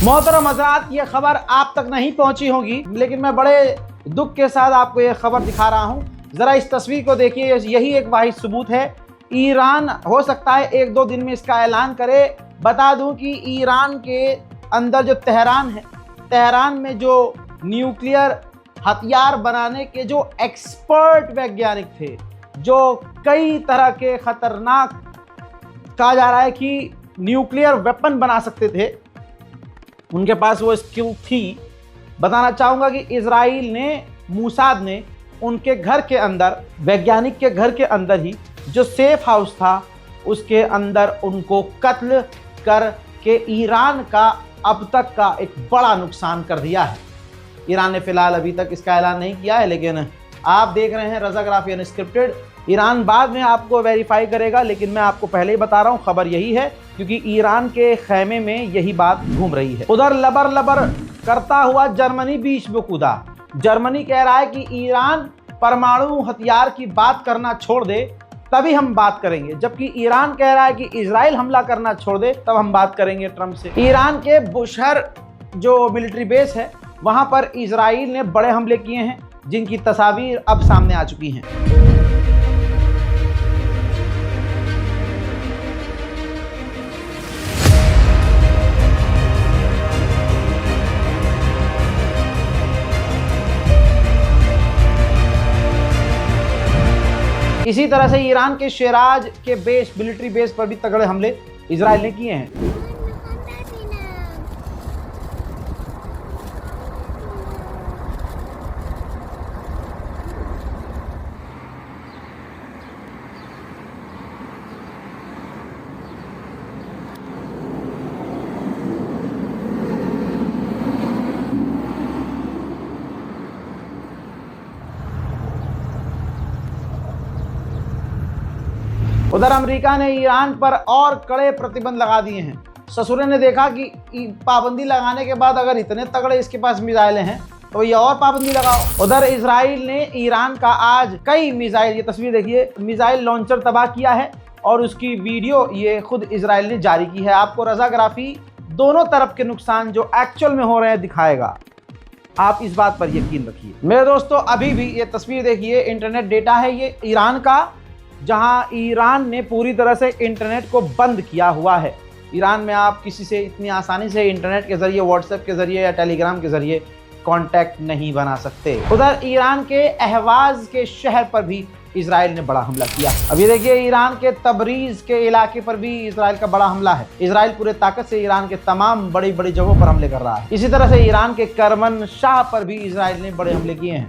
मोहतरम हज़रात, ये खबर आप तक नहीं पहुंची होगी, लेकिन मैं बड़े दुख के साथ आपको ये खबर दिखा रहा हूं। ज़रा इस तस्वीर को देखिए, यही एक वाहिद सबूत है। ईरान हो सकता है 1-2 दिन में इसका ऐलान करे। बता दूं कि ईरान के अंदर जो तेहरान है, तेहरान में जो न्यूक्लियर हथियार बनाने के जो एक्सपर्ट वैज्ञानिक थे, जो कई तरह के ख़तरनाक कहा जा रहा है कि न्यूक्लियर वेपन बना सकते थे, उनके पास वो स्किल थी। बताना चाहूँगा कि इजराइल ने, मूसाद ने उनके घर के अंदर, वैज्ञानिक के घर के अंदर ही जो सेफ हाउस था, उसके अंदर उनको कत्ल करके ईरान का अब तक का एक बड़ा नुकसान कर दिया है। ईरान ने फ़िलहाल अभी तक इसका ऐलान नहीं किया है, लेकिन आप देख रहे हैं रज़ाग्राफी अनस्क्रिप्टेड। ईरान बाद में आपको वेरीफाई करेगा, लेकिन मैं आपको पहले ही बता रहा हूँ, खबर यही है, क्योंकि ईरान के खैमे में यही बात घूम रही है। उधर लबर लबर करता हुआ जर्मनी बीच में कूदा। जर्मनी कह रहा है कि ईरान परमाणु हथियार की बात करना छोड़ दे, तभी हम बात करेंगे, जबकि ईरान कह रहा है कि इजराइल हमला करना छोड़ दे, तब हम बात करेंगे ट्रंप से। ईरान के बुशहर जो मिलिट्री बेस है, वहां पर इजराइल ने बड़े हमले किए हैं, जिनकी तस्वीर अब सामने आ चुकी हैं। इसी तरह से ईरान के शेराज के बेस, मिलिट्री बेस पर भी तगड़े हमले इजराइल ने किए हैं। उधर अमेरिका ने ईरान पर और कड़े प्रतिबंध लगा दिए हैं। ससुरे ने देखा कि पाबंदी लगाने के बाद अगर इतने तगड़े इसके पास मिसाइलें हैं, तो ये और पाबंदी लगाओ। उधर इजराइल ने ईरान का आज कई मिसाइल, ये तस्वीर देखिए, मिसाइल लॉन्चर तबाह किया है, और उसकी वीडियो ये खुद इजराइल ने जारी की है। आपको रज़ाग्राफी दोनों तरफ के नुकसान जो एक्चुअल में हो रहे हैं दिखाएगा, आप इस बात पर यकीन रखिए। मेरे दोस्तों, अभी भी ये तस्वीर देखिए, इंटरनेट डेटा है ये ईरान का, जहां ईरान ने पूरी तरह से इंटरनेट को बंद किया हुआ है। ईरान में आप किसी से इतनी आसानी से इंटरनेट के ज़रिए, व्हाट्सएप के ज़रिए या टेलीग्राम के ज़रिए कांटेक्ट नहीं बना सकते। उधर ईरान के अहवाज के शहर पर भी इजराइल ने बड़ा हमला किया। अब ये देखिए, ईरान के तबरीज के इलाके पर भी इजराइल का बड़ा हमला है। इजराइल पूरे ताकत से ईरान के तमाम बड़ी बड़ी जगहों पर हमले कर रहा है। इसी तरह से ईरान के करमन शाह पर भी इजराइल ने बड़े हमले किए हैं।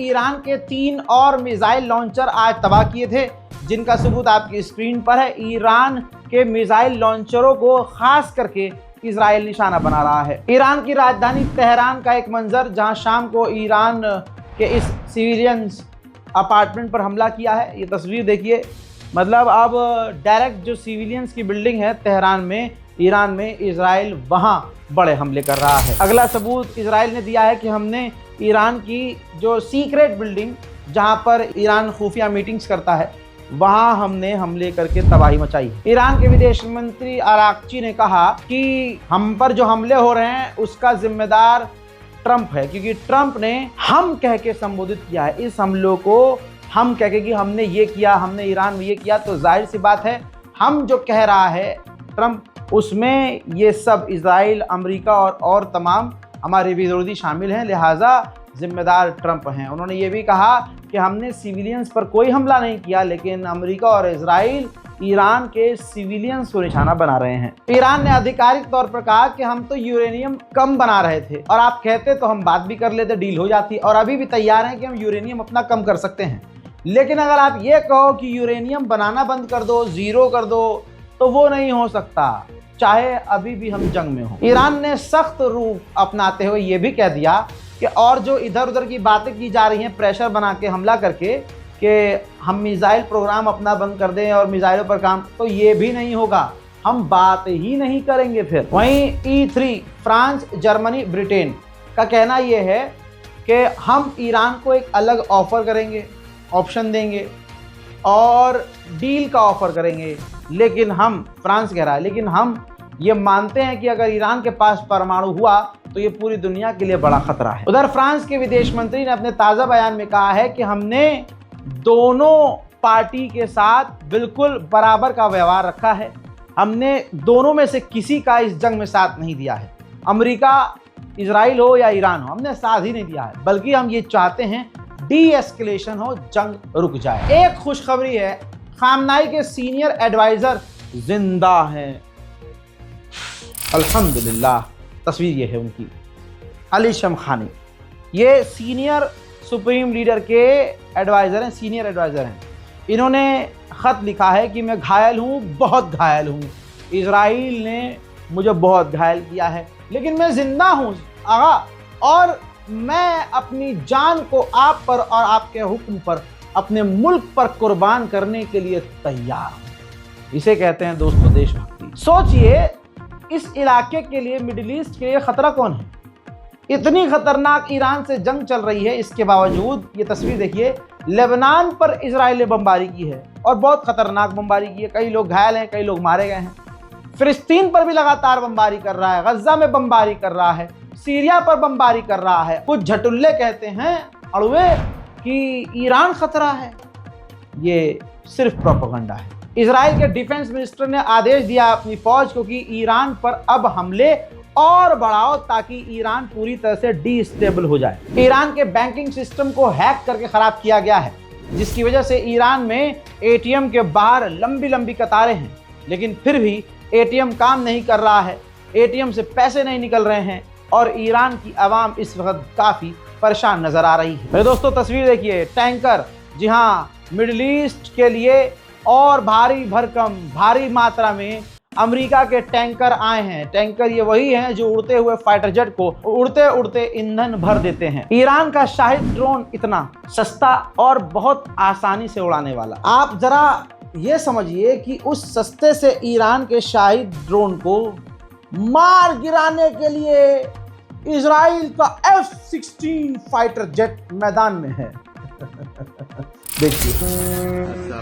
ईरान के 3 और मिसाइल लॉन्चर आज तबाह किए थे, जिनका सबूत आपकी स्क्रीन पर है। ईरान के मिसाइल लॉन्चरों को खास करके इजराइल निशाना बना रहा है। ईरान की राजधानी तेहरान का एक मंजर, जहां शाम को ईरान के इस सिविलियंस अपार्टमेंट पर हमला किया है। ये तस्वीर देखिए, मतलब अब डायरेक्ट जो सिविलियंस की बिल्डिंग है तेहरान में, ईरान में, इजराइल वहां बड़े हमले कर रहा है। अगला सबूत इजराइल ने दिया है कि हमने ईरान की जो सीक्रेट बिल्डिंग, जहां पर ईरान खुफिया मीटिंग्स करता है, वहां हमने हमले करके तबाही मचाई है। ईरान के विदेश मंत्री आरागची ने कहा कि हम पर जो हमले हो रहे हैं उसका जिम्मेदार ट्रंप है, क्योंकि ट्रंप ने हम कह के संबोधित किया है। इस हमलों को हम कह के कि हमने ये किया, हमने ईरान में ये किया, तो जाहिर सी बात है हम जो कह रहा है ट्रंप, उसमें ये सब इजराइल, अमेरिका और तमाम हमारे विरोधी शामिल हैं, लिहाजा जिम्मेदार ट्रंप हैं। उन्होंने ये भी कहा कि हमने सिविलियंस पर कोई हमला नहीं किया, लेकिन अमेरिका और इजराइल ईरान के सिविलियंस को निशाना बना रहे हैं। ईरान ने आधिकारिक तौर पर कहा कि हम तो यूरेनियम कम बना रहे थे, और आप कहते तो हम बात भी कर लेते, डील हो जाती, और अभी भी तैयार हैं कि हम यूरेनियम अपना कम कर सकते हैं। लेकिन अगर आप ये कहो कि यूरेनियम बनाना बंद कर दो, ज़ीरो कर दो, तो वो नहीं हो सकता, चाहे अभी भी हम जंग में हो। ईरान ने सख्त रूख अपनाते हुए ये भी कह दिया कि और जो इधर उधर की बातें की जा रही हैं, प्रेशर बना के हमला करके कि हम मिसाइल प्रोग्राम अपना बंद कर दें और मिसाइलों पर काम, तो ये भी नहीं होगा, हम बात ही नहीं करेंगे फिर। वहीं E3 फ्रांस, जर्मनी, ब्रिटेन का कहना यह है कि हम ईरान को एक अलग ऑफ़र करेंगे, ऑप्शन देंगे और डील का ऑफ़र करेंगे, लेकिन हम, फ्रांस कह रहा है, लेकिन हम ये मानते हैं कि अगर ईरान के पास परमाणु हुआ तो ये पूरी दुनिया के लिए बड़ा खतरा है। उधर फ्रांस के विदेश मंत्री ने अपने ताज़ा बयान में कहा है कि हमने दोनों पार्टी के साथ बिल्कुल बराबर का व्यवहार रखा है, हमने दोनों में से किसी का इस जंग में साथ नहीं दिया है, अमेरिका, इजराइल हो या ईरान हो, हमने साथ ही नहीं दिया है, बल्कि हम ये चाहते हैं डी एस्केलेशन हो, जंग रुक जाए। एक खुशखबरी है, खामनाई के सीनियर एडवाइजर जिंदा हैं, अल्हम्दुलिल्लाह। तस्वीर ये है उनकी, अली शमखानी, ये सीनियर सुप्रीम लीडर के एडवाइज़र हैं, सीनियर एडवाइज़र हैं। इन्होंने ख़त लिखा है कि मैं घायल हूँ, बहुत घायल हूँ, इजराइल ने मुझे बहुत घायल किया है, लेकिन मैं ज़िंदा हूँ आगा, और मैं अपनी जान को आप पर और आपके हुक्म पर, अपने मुल्क पर कुर्बान करने के लिए तैयार हूँ। इसे कहते हैं दोस्तों देशभक्ति। सोचिए, इस इलाके के लिए, मिडिल ईस्ट के लिए खतरा कौन है? इतनी खतरनाक ईरान से जंग चल रही है, इसके बावजूद ये तस्वीर देखिए, लेबनान पर इजराइल ने बमबारी की है और बहुत खतरनाक बमबारी की है, कई लोग घायल हैं, कई लोग मारे गए हैं। फिलिस्तीन पर भी लगातार बमबारी कर रहा है, गज्जा में बमबारी कर रहा है, सीरिया पर बमबारी कर रहा है। कुछ झटुल्ले कहते हैं अड़ुए कि ईरान खतरा है, ये सिर्फ प्रोपेगेंडा है। इजराइल के डिफेंस मिनिस्टर ने आदेश दिया अपनी फौज को कि ईरान पर अब हमले और बढ़ाओ ताकि ईरान पूरी तरह से डिस्टेबल हो जाए। ईरान के बैंकिंग सिस्टम को हैक करके खराब किया गया है, जिसकी वजह से ईरान में एटीएम के बाहर लंबी लंबी कतारें हैं, लेकिन फिर भी एटीएम काम नहीं कर रहा है, एटीएम से पैसे नहीं निकल रहे हैं और ईरान की आवाम इस वक्त काफ़ी परेशान नजर आ रही है। मेरे दोस्तों तस्वीर देखिए, टैंकर, जी हाँ, मिडिल ईस्ट के लिए और भारी भरकम, भारी मात्रा में अमेरिका के टैंकर आए हैं। टैंकर ये वही हैं जो उड़ते हुए फाइटर जेट को उड़ते उड़ते ईंधन भर देते हैं। ईरान का शाहिद ड्रोन इतना सस्ता और बहुत आसानी से उड़ाने वाला, आप जरा ये समझिए कि उस सस्ते से ईरान के शाहिद ड्रोन को मार गिराने के लिए इजराइल का F-16 फाइटर जेट मैदान में है। देखिए,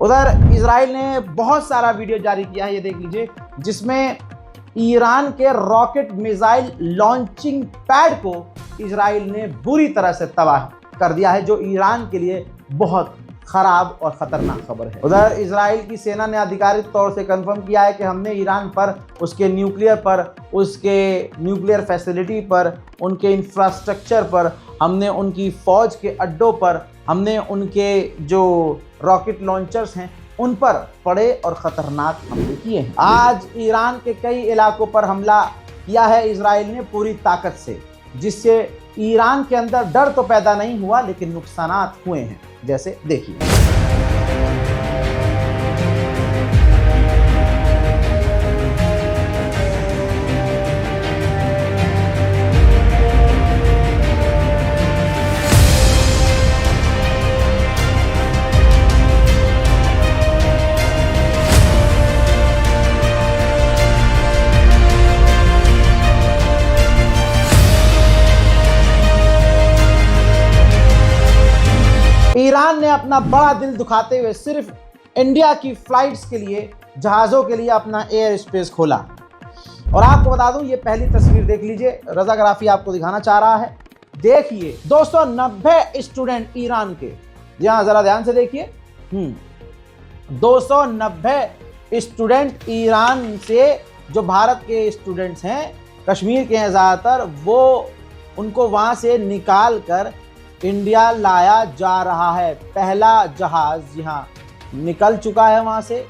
उधर इजराइल ने बहुत सारा वीडियो जारी किया है, ये देख लीजिए, जिसमें ईरान के रॉकेट मिसाइल लॉन्चिंग पैड को इजराइल ने बुरी तरह से तबाह कर दिया है, जो ईरान के लिए बहुत खराब और ख़तरनाक खबर है। उधर इजराइल की सेना ने आधिकारिक तौर से कंफर्म किया है कि हमने ईरान पर, उसके न्यूक्लियर पर, उसके न्यूक्लियर फैसिलिटी पर, उनके इंफ्रास्ट्रक्चर पर, हमने उनकी फ़ौज के अड्डों पर, हमने उनके जो रॉकेट लॉन्चर्स हैं उन पर बड़े और ख़तरनाक हमले किए हैं। आज ईरान के कई इलाकों पर हमला किया है इजराइल ने पूरी ताकत से, जिससे ईरान के अंदर डर तो पैदा नहीं हुआ, लेकिन नुकसानात हुए हैं। जैसे देखिए, ईरान ने अपना बड़ा दिल दुखाते हुए सिर्फ इंडिया की फ्लाइट्स के लिए, जहाज़ों के लिए अपना एयर स्पेस खोला। और आपको बता दूं, ये पहली तस्वीर देख लीजिए, रजाग्राफी आपको दिखाना चाह रहा है। देखिए 290 स्टूडेंट ईरान के, यहाँ ज़रा ध्यान से देखिए, 290 स्टूडेंट ईरान से, जो भारत के स्टूडेंट्स हैं, कश्मीर के हैं ज़्यादातर, वो उनको वहाँ से निकाल कर इंडिया लाया जा रहा है। पहला जहाज यहाँ निकल चुका है वहाँ से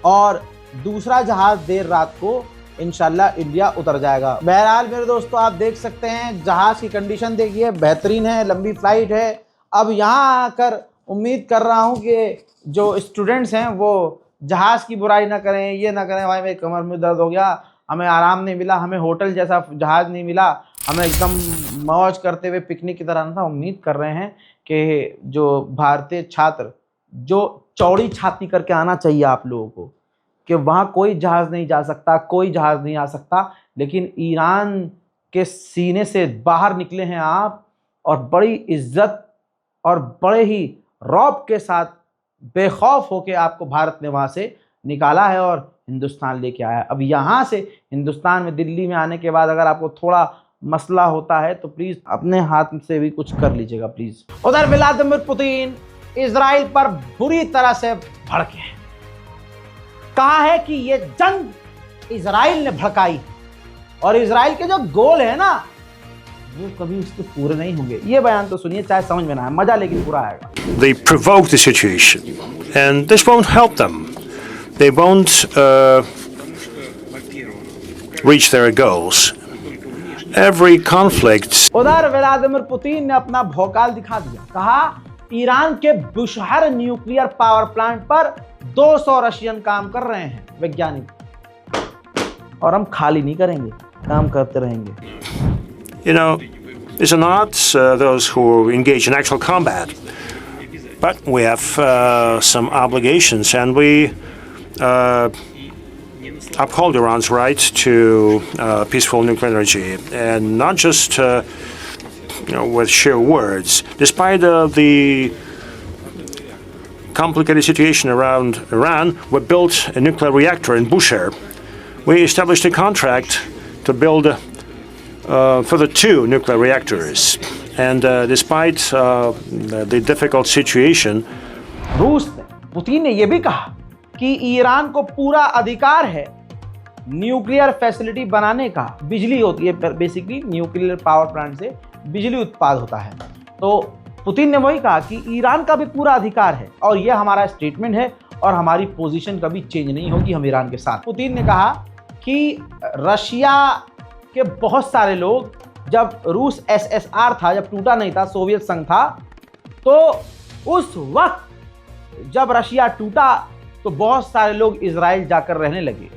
और दूसरा जहाज देर रात को इंशाल्लाह इंडिया उतर जाएगा। बहरहाल मेरे दोस्तों, आप देख सकते हैं जहाज की कंडीशन देखिए, बेहतरीन है, लंबी फ्लाइट है। अब यहाँ आकर उम्मीद कर रहा हूँ कि जो स्टूडेंट्स हैं वो जहाज़ की बुराई ना करें, ये ना करें भाई मेरी कमर में दर्द हो गया, हमें आराम नहीं मिला, हमें होटल जैसा जहाज़ नहीं मिला, हमें एकदम मौज करते हुए पिकनिक की तरह ना। उम्मीद कर रहे हैं कि जो भारतीय छात्र जो चौड़ी छाती करके आना चाहिए आप लोगों को कि वहाँ कोई जहाज़ नहीं जा सकता, कोई जहाज़ नहीं आ सकता, लेकिन ईरान के सीने से बाहर निकले हैं आप और बड़ी इज्जत और बड़े ही रौब के साथ बेखौफ होकर आपको भारत ने वहाँ से निकाला है और हिंदुस्तान लेके आया है। अब यहाँ से हिंदुस्तान में, दिल्ली में आने के बाद अगर आपको थोड़ा मसला होता है तो प्लीज़ अपने हाथ से भी कुछ कर लीजिएगा प्लीज़। उधर व्लादिमीर पुतिन इजराइल पर बुरी तरह से भड़के हैं। कहा है कि ये जंग इजराइल ने भड़काई और इजराइल के जो गोल है ना वो कभी उसके पूरे नहीं होंगे। ये बयान तो सुनिए, चाहे समझ में ना आए, मजा लेकिन पूरा आएगा। They provoke the situation, and this won't help them. They won't reach their goals. Every conflict. उधर व्लादिमीर पुतिन ने अपना भौकाल दिखा दिया। कहा ईरान के बुशहर न्यूक्लियर पावर प्लांट पर 200 रशियन काम कर रहे हैं वैज्ञानिक, और हम खाली नहीं करेंगे, काम करते रहेंगे। You know, these are not those who engage in actual combat, but we have some obligations, and we uphold Iran's right to peaceful nuclear energy, and not just with sheer words. Despite the complicated situation around Iran, we built a nuclear reactor in Bushehr. We established a contract to build further 2 nuclear reactors, and despite the difficult situation, रूस ने, Putin ने यह भी कहा कि Iran को पूरा अधिकार है न्यूक्लियर फैसिलिटी बनाने का। बिजली होती है बेसिकली, न्यूक्लियर पावर प्लांट से बिजली उत्पाद होता है। तो पुतिन ने वही कहा कि ईरान का भी पूरा अधिकार है और यह हमारा स्टेटमेंट है और हमारी पोजीशन कभी चेंज नहीं होगी हम ईरान के साथ। पुतिन ने कहा कि रशिया के बहुत सारे लोग, जब रूस SSR था, जब टूटा नहीं था, सोवियत संघ था, तो उस वक्त जब रशिया टूटा तो बहुत सारे लोग इजराइल जाकर रहने लगे।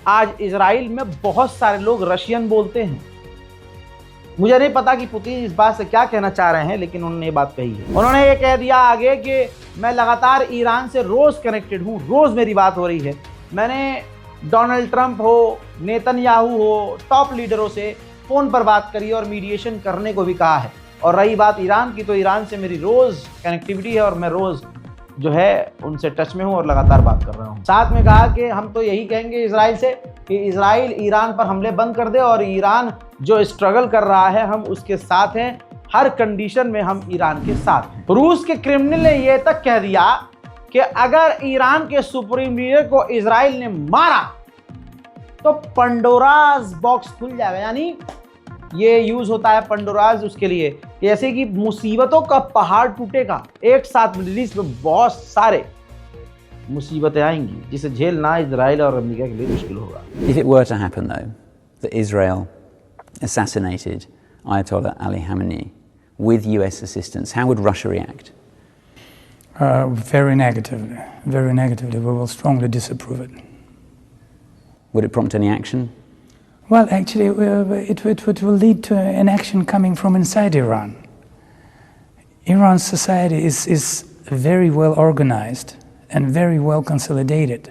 आज इजराइल में बहुत सारे लोग रशियन बोलते हैं। मुझे नहीं पता कि पुतिन इस बात से क्या कहना चाह रहे हैं, लेकिन उन्होंने ये बात कही है। उन्होंने ये कह दिया आगे कि मैं लगातार ईरान से रोज़ कनेक्टेड हूँ, रोज़ मेरी बात हो रही है। मैंने डोनाल्ड ट्रंप हो, नेतन्याहू हो, टॉप लीडरों से फ़ोन पर बात करी और मीडिएशन करने को भी कहा है। और रही बात ईरान की, तो ईरान से मेरी रोज़ कनेक्टिविटी है और मैं रोज़ जो है उनसे टच में हूँ और लगातार बात कर रहा हूँ। साथ में कहा कि हम तो यही कहेंगे इजराइल से कि इजराइल ईरान पर हमले बंद कर दे और ईरान जो स्ट्रगल कर रहा है हम उसके साथ हैं, हर कंडीशन में हम ईरान के साथ हैं। रूस के क्रिमिनल ने यह तक कह दिया कि अगर ईरान के सुप्रीम लीडर को इजराइल ने मारा तो पंडोराज बॉक्स खुल जाएगा। यानी ये यूज होता है पंडोराज उसके लिए, जैसे कि मुसीबतों का पहाड़ टूटेगा। एक साथ मिडिल ईस्ट में बहुत सारे मुसीबतें आएंगी जिसे झेलना इजराइल और अमेरिका के लिए मुश्किल होगा। If it were to happen though, that Israel assassinated Ayatollah Ali Khamenei with US assistance, how would Russia react? Very negatively. Very negatively. We will strongly disapprove it. Would it prompt any action? Well, actually, it will lead to an action coming from inside Iran. Iran's society is very well organized and very well consolidated,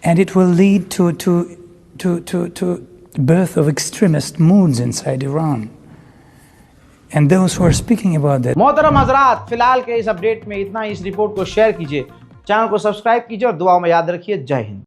and it will lead to birth of extremist moods inside Iran. And those who are speaking about that. मोहतरम हज़रात, फिलहाल के इस update में इतना ही। इस report को share कीजिए, channel को सब्सक्राइब कीजिए और दुआओं में याद रखिए। जय हिंद।